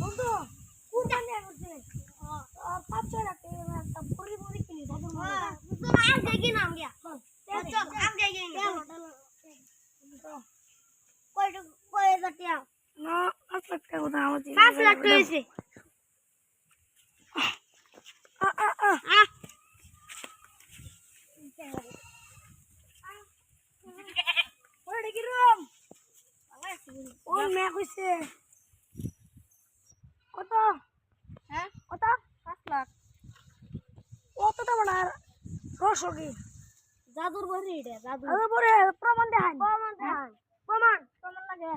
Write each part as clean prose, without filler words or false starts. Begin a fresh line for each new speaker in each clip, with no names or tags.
বন্ধু কোন জানি করছে 5-6 লাখ টাকা পুরি পুরি কিনি দাদুর আম দেখি নাম গিয়া চল আম দেখি কই জাতিয়া না 5 লাখ টাকা কোথা আমাদের 5 লাখ টাকা হইছে ওরে কি রুম ও মে কইছে কত হ্যাঁ কত 5 লাখ কত তো বড় রসগি জাদুর বড়ি এটা জাদুর বড়ি প্রমাণ দেখান প্রমাণ লাগে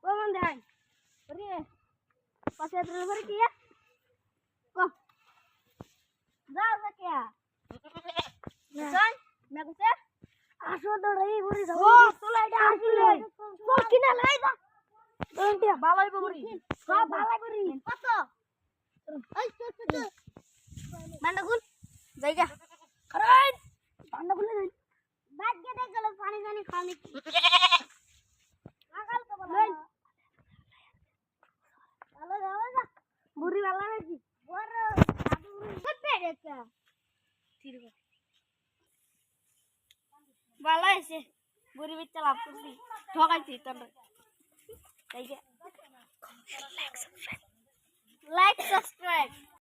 প্রমাণ দেখান বড়ি পাশে ধরে বড়ি কি কো যাও যাকে চল মে কইছে আসো দড়াই বড়ি যাও ও তোলাইটা আসলে তো কিনা লাই দা দন্টিয়া বালাই বড়ি সব বালাই বড়ি কত এই চল মান্ডা গুল জায়গা আরে মান্ডা গুল बैठ के देख गलो पानी जानी खाने की आगल को बोल चलो जाओ बुरी वाला है जी और दादू सब पे देता ठीक है वाला ऐसे बुरी भी चला पूरी ठोकाई थी तब लाइक सब्सक्राइब